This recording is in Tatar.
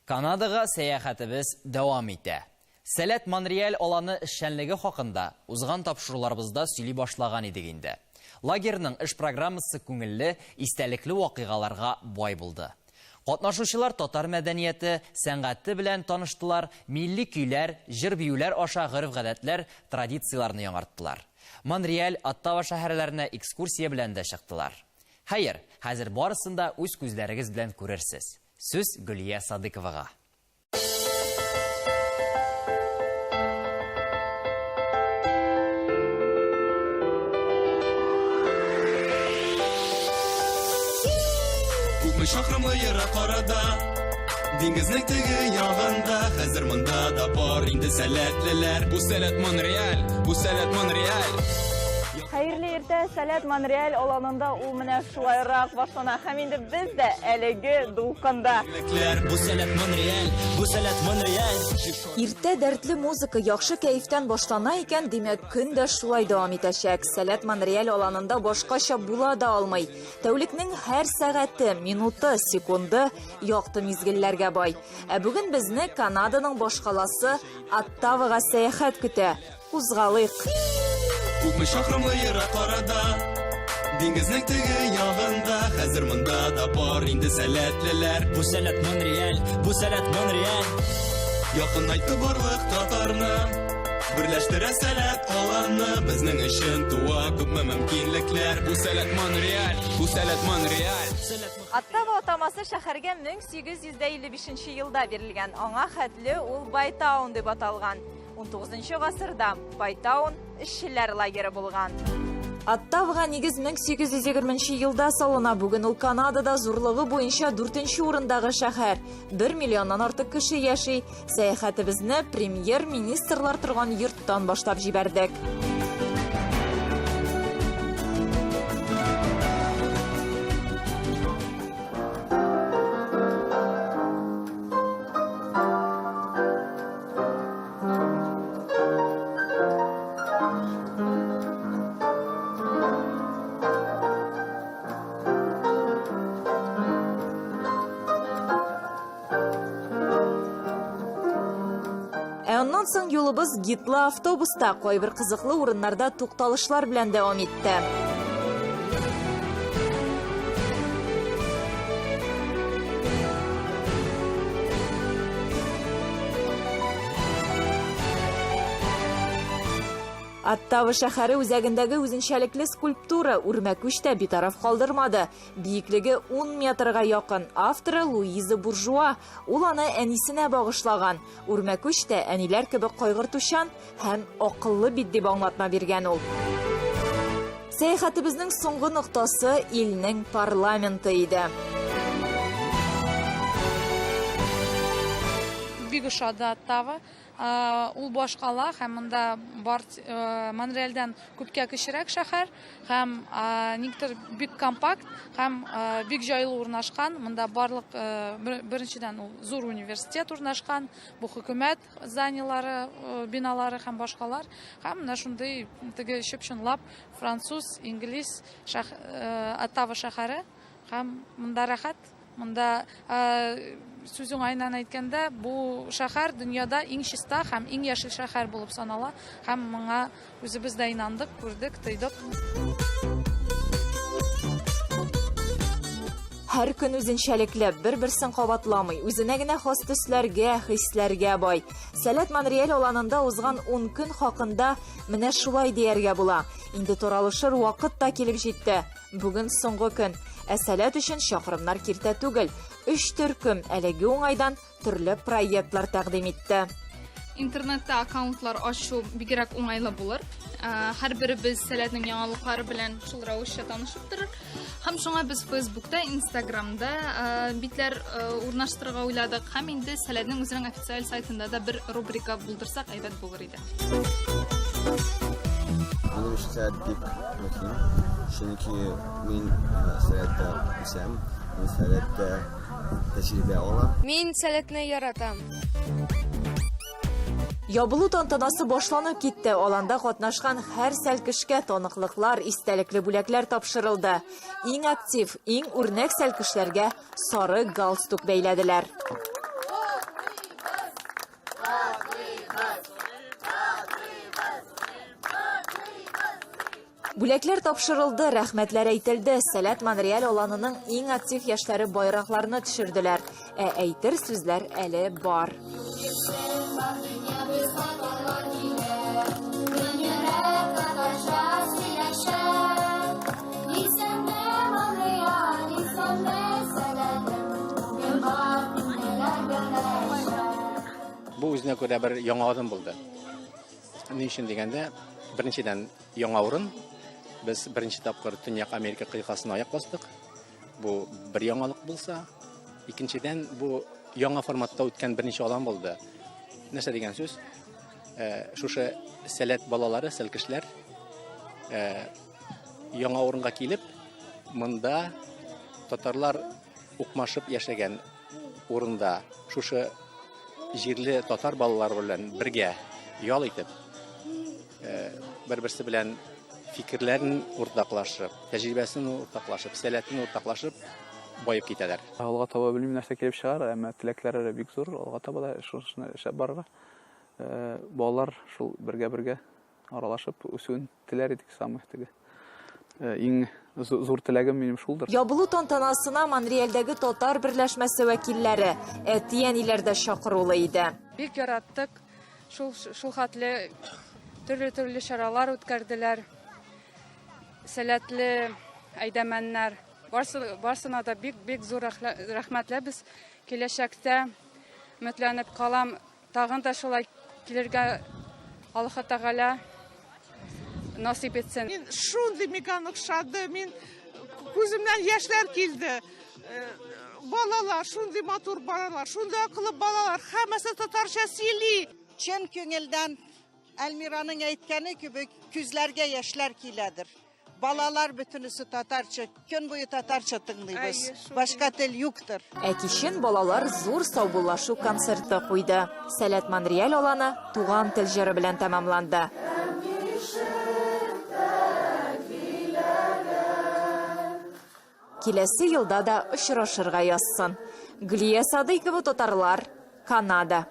Канадаға сәяхәтебез дәвам итә. Сәләт Монреаль аланы эшчәнлеге хакында узган тапшыруларыбызда сөйли башлаган идек инде. Лагерның эш программасы күңелле, истәлекле вакыйгаларга бай булды. Катнашучылар татар мәдәнияте, сәнгате белән таныштылар, милли көйләр, җыр-биюләр аша гореф-гадәтләр, традицияларны яңарттылар. Монреаль, Оттава шәһәрләренә экскурсия белән дә чыктылар. Хәер, хәзер барысын да үз күзләрегез белән күрерсез. Сүз Гөлия Садыковага. Күпме шақрымлы ерак арада, диңгезнең теге ягында, хәзер монда да бар инде сәләтлеләр. Бу сәләт Монреаль, бу сәләт Монреаль. Хәерле иртә, Сәләт Монреаль аланында ул менә шулайрак башлана. Һәм инде без дә әлеге дулкында. Бу сәләт Монреаль, бу сәләт Монреаль. Иртә дәртле музыка яхшы кәефтән башлана икән, димәк көн дә шулай дәвам итәчәк. Сәләт Монреаль аланында башкача була да алмый. Тәүлекнең һәр сәгате, минуты, секунды якты мизгелләргә бай. Ә бүген безне Канаданың башкаласы Оттавага сәяхәт көтә. Кузгалыйк. Күпме шақрымлы ерак арада, диңгезнең теге ягында, хәзер монда да бар инде сәләтлеләр. Бу сәләт Монреаль, бу сәләт Монреаль. Якынайтты барлык татарны, берләштерә сәләт аланны, безнең өчен туа күпме мөмкинлекләр. Бу сәләт Монреаль, бу сәләт Монреаль. Оттава атамасы шәһәргә 1855 елда бирелгән. Аңа хәтле ул Байтаун дип аталган. 19 гасырда Байтаун эшчеләр лагере булган. Оттавага нигез 1820 елда салына. Бүген ул Канадада зурлыгы буенча 4нче урындагы шәһәр. 1 миллионнан артык кеше яши. Сәяхәтебезне премьер-министрлар торган йорттан башлап җибәрдек. Аннан соң юлыбыз гидлы автобуста кайбер кызыклы урыннарда тукталышлар белән дәвам итте. Оттава шәһәре үзәгендәге үзенчәлекле скульптура үрмәкүчтә битараф калдырмады. Биеклеге 10 метрга якын. Авторы Луиза Буржуа. Ул аны әнисенә багышлаган. Үрмәкүчтә әниләр кебек кайгыртучан һәм акыллы бит дип аңлатма биргән ул. Сәяхәтебезнең соңгы ноктасы илнең парламенты иде. Бик ошады Оттава. Ул башкала һәм монда Монреальдән күпкә кечерәк шәһәр һәм никтер бик компакт һәм бик җайлы урнашкан. Монда барлык беренчедән ул зур университет урнашкан, бу хөкүмәт зданиялары, биналары һәм башкалар һәм менә шундый теге чөпчөнлап француз, инглиз Оттава шәһәре һәм монда рәхәт. Монда сүзең айнан әйткәндә, бу шәһәр дөньяда иң чиста һәм иң яшел шәһәр булып санала һәм моңа үзебез дә инандык, күрдек, тойдык. Һәр көн үзенчәлекле, бер-берсен кабатламый, үзенә генә хас төсләргә, хисләргә бай. Сәләт Монреаль аланында узган 10 көн хакында менә шулай дияргә була. Инде таралышыр вакыт та килеп җитте. Бүген соңгы көн. Ә сәләт өчен чакрымнар киртә түгел. 3 төркем әлеге уңайдан төрле проектлар тәкъдим итте. Интернетта аккаунтлар ачу бигрәк уңайлы булыр. Һәрберебез сәләтнең яңалыклары белән шул рәвешчә танышып торыр. Һәм шуңа без Фейсбукта, Инстаграмда битләр урнаштырырга уйладык. Һәм инде сәләтнең үзенең официаль сайтында да бер рубрика булдырсак әйбәт булыр иде. Минем сәләт бик мөһим. Чөнки мин сәләттә үсәм, мин сәләттә тәҗрибә алам. Мин сәләтне яратам. Ябылу тантанасы башланып китте. Аланда катнашкан һәр сәлкешкә таныклыклар, истәлекле бүләкләр тапшырылды. Иң актив, иң үрнәк сәлкешләргә сары галстук бәйләделәр. Бүләкләр тапшырылды, рәхмәтләр әйтелде. Сәләт Монреаль аланының иң актив яшьләре байракларны төшерделәр. Әйтер сүзләр әле бар. Бу үзенә күрә бер яңа адым булды. Ни өчен дигәндә, беренчедән яңа урын. Без беренче тапкыр Төньяк Америка кыйкасына аяк бастык. Бу бер яңалык булса, икенчедән бу яңа форматта үткән беренче алан булды. Нәрсә дигән сүз? Шушы сәләт балалары, сәлкешләр яңа урынга килеп, монда татарлар укмашып яшәгән урында шушы җирле татар балалары белән бергә ял итеп, бер-берсе белән фикерләрен уртаклашып, тәҗрибәсен уртаклашып, сәләтен уртаклашып байып китәләр. Алга таба белмим нәрсә килеп чыгар, әмма теләкләре бик зур. Алга таба да шуны эшләп барырга. Балалар шул бергә аралашып үсүен теләр идек самый теге. Иң зур теләгем минем шулдыр. Ябылу тантанасына Монреальдәге татар берләшмәсе вәкилләре, әти-әниләр дә чакырылы иде. Бик яраттык. Шул хәтле төрле чаралар үткәрделәр. Сәләтле әйдәмәннәр. Барсына да бик зур рәхмәтләр. Без киләчәктә өметләнеп калам. Тагын да шулай килергә Аллаһ Тәгалә насип етсен. Мин шундый меган охшады, мин күземнән яшьләр килде. Балалар, шундый матур балалар, шундый акыллы балалар, һәммәсе татарча сөйли. Чын күңелдән Әлмираның әйткәне кебек күзләргә яшьләр киләдер. Балалар бөтенесе татарча, көн буе татарча тыңлыйбыз. Башка тел юктыр. Кичен балалар зур саубуллашу концерты куйды. Сәләт Монреаль аланы туган тел җыры белән тәмамланды. Киләсе елда да очрашырга язсын. Гүлия Садыйкова, татарлар, Канада.